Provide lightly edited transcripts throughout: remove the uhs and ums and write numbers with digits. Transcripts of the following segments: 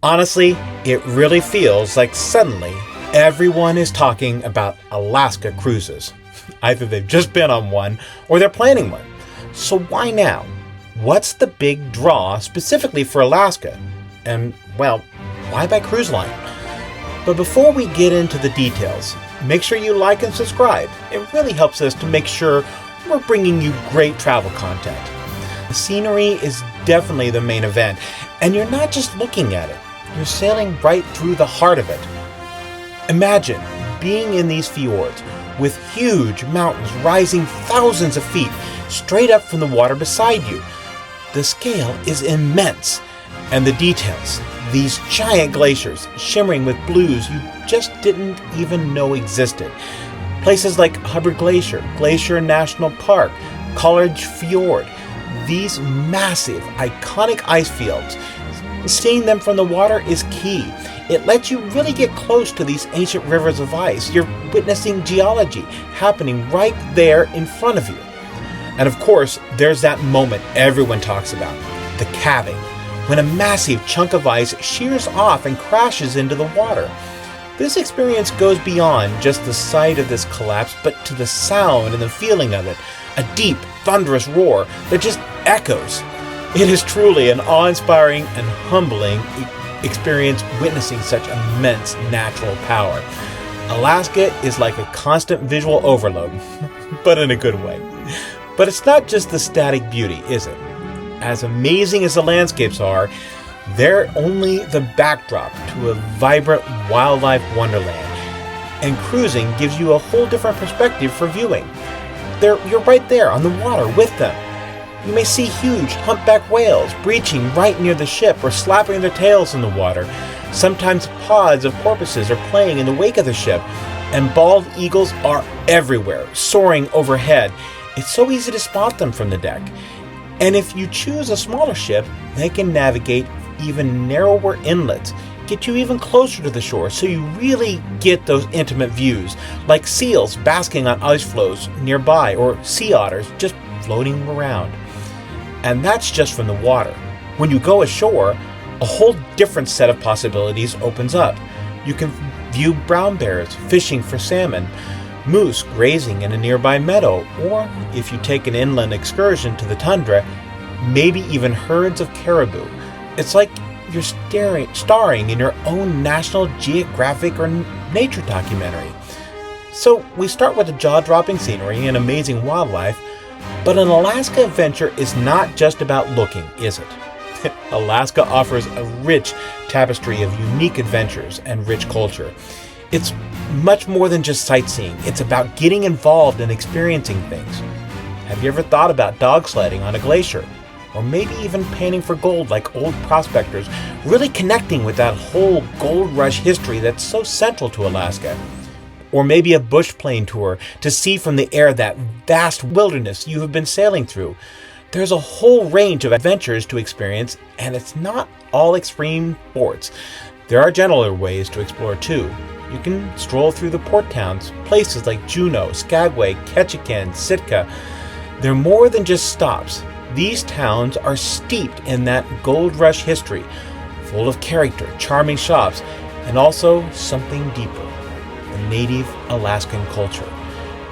Honestly, it really feels like suddenly everyone is talking about Alaska cruises. Either they've just been on one or they're planning one. So why now? What's the big draw specifically for Alaska? And, well, why by cruise line? But before we get into the details, make sure you like and subscribe. It really helps us to make sure we're bringing you great travel content. The scenery is definitely the main event, and you're not just looking at it, you're sailing right through the heart of it. Imagine being in these fjords with huge mountains rising thousands of feet straight up from the water beside you. The scale is immense, and the details, these giant glaciers shimmering with blues you just didn't even know existed. Places like Hubbard Glacier, Glacier National Park, College Fjord, these massive, iconic ice fields. Seeing them from the water is key. It lets you really get close to these ancient rivers of ice. You're witnessing geology happening right there in front of you. And of course, there's that moment everyone talks about, the calving, when a massive chunk of ice shears off and crashes into the water. This experience goes beyond just the sight of this collapse, but to the sound and the feeling of it, a deep, thunderous roar that just echoes. It is truly an awe-inspiring and humbling experience witnessing such immense natural power. Alaska is like a constant visual overload, but in a good way. But it's not just the static beauty, is it? As amazing as the landscapes are, they're only the backdrop to a vibrant wildlife wonderland. And cruising gives you a whole different perspective for viewing. You're right there on the water with them. You may see huge humpback whales breaching right near the ship or slapping their tails in the water. Sometimes pods of porpoises are playing in the wake of the ship, and bald eagles are everywhere, soaring overhead. It's so easy to spot them from the deck. And if you choose a smaller ship, they can navigate even narrower inlets, get you even closer to the shore, so you really get those intimate views, like seals basking on ice floes nearby or sea otters just floating around. And that's just from the water. When you go ashore, a whole different set of possibilities opens up. You can view brown bears fishing for salmon, moose grazing in a nearby meadow, or if you take an inland excursion to the tundra, maybe even herds of caribou. It's like you're starring in your own National Geographic or nature documentary. So we start with the jaw-dropping scenery and amazing wildlife, but an Alaska adventure is not just about looking, is it? Alaska offers a rich tapestry of unique adventures and rich culture. It's much more than just sightseeing. It's about getting involved and experiencing things. Have you ever thought about dog sledding on a glacier? Or maybe even panning for gold like old prospectors, really connecting with that whole gold rush history that's so central to Alaska. Or maybe a bush plane tour to see from the air that vast wilderness you have been sailing through. There's a whole range of adventures to experience, and it's not all extreme sports. There are gentler ways to explore too. You can stroll through the port towns, places like Juneau, Skagway, Ketchikan, Sitka. They're more than just stops. These towns are steeped in that gold rush history, full of character, charming shops, and also something deeper, the native Alaskan culture.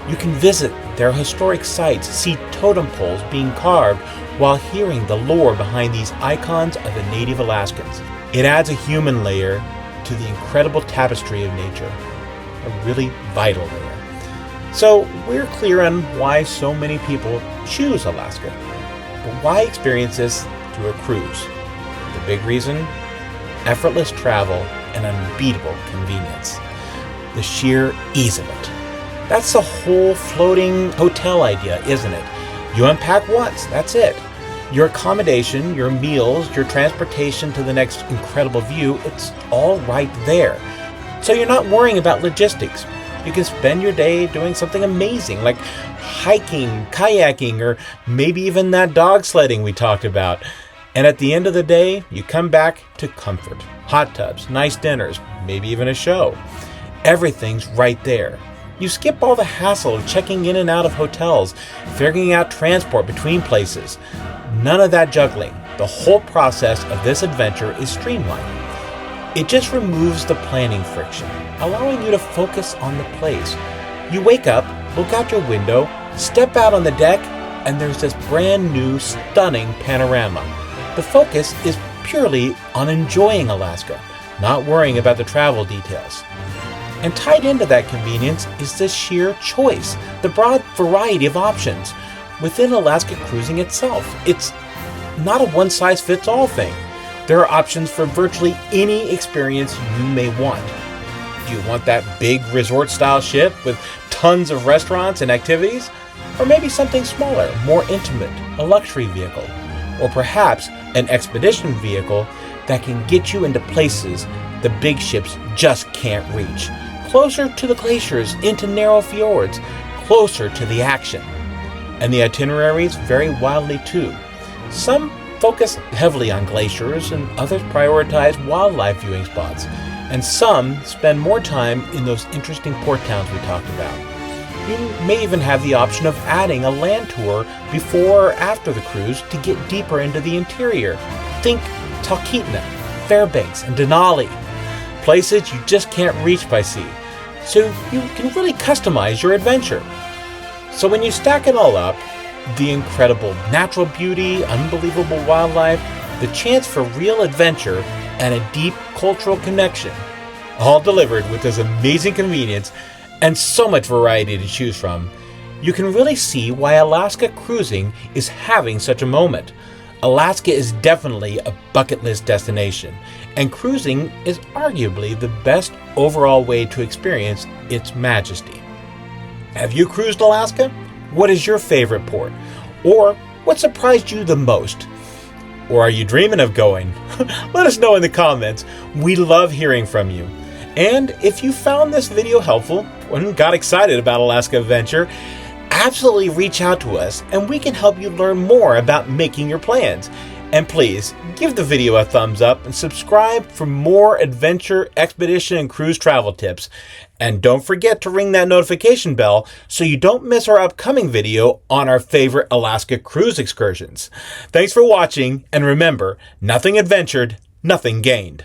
You can visit their historic sites, see totem poles being carved while hearing the lore behind these icons of the native Alaskans. It adds a human layer to the incredible tapestry of nature, a really vital layer. So we're clear on why so many people choose Alaska. But why experience this through a cruise? The big reason? Effortless travel and unbeatable convenience. The sheer ease of it. That's the whole floating hotel idea, isn't it? You unpack once, that's it. Your accommodation, your meals, your transportation to the next incredible view, it's all right there. So you're not worrying about logistics. You can spend your day doing something amazing like hiking, kayaking, or maybe even that dog sledding we talked about. And at the end of the day, you come back to comfort. Hot tubs, nice dinners, maybe even a show. Everything's right there. You skip all the hassle of checking in and out of hotels, figuring out transport between places. None of that juggling. The whole process of this adventure is streamlined. It just removes the planning friction, allowing you to focus on the place. You wake up, look out your window, step out on the deck, and there's this brand new, stunning panorama. The focus is purely on enjoying Alaska, not worrying about the travel details. And tied into that convenience is the sheer choice, the broad variety of options. Within Alaska cruising itself, it's not a one-size-fits-all thing. There are options for virtually any experience you may want. Do you want that big resort-style ship with tons of restaurants and activities? Or maybe something smaller, more intimate, a luxury vehicle? Or perhaps an expedition vehicle that can get you into places the big ships just can't reach? Closer to the glaciers, into narrow fjords, closer to the action. And the itineraries vary wildly too. Some focus heavily on glaciers and others prioritize wildlife viewing spots. And some spend more time in those interesting port towns we talked about. You may even have the option of adding a land tour before or after the cruise to get deeper into the interior. Think Talkeetna, Fairbanks, and Denali, places you just can't reach by sea. So you can really customize your adventure. So when you stack it all up, the incredible natural beauty, unbelievable wildlife, the chance for real adventure, and a deep cultural connection, all delivered with this amazing convenience and so much variety to choose from, you can really see why Alaska cruising is having such a moment. Alaska is definitely a bucket list destination, and cruising is arguably the best overall way to experience its majesty. Have you cruised Alaska? What is your favorite port? Or what surprised you the most? Or are you dreaming of going? Let us know in the comments. We love hearing from you. And if you found this video helpful and got excited about Alaska adventure, absolutely reach out to us and we can help you learn more about making your plans. And please, give the video a thumbs up and subscribe for more adventure, expedition, and cruise travel tips. And don't forget to ring that notification bell so you don't miss our upcoming video on our favorite Alaska cruise excursions. Thanks for watching, and remember, nothing adventured, nothing gained.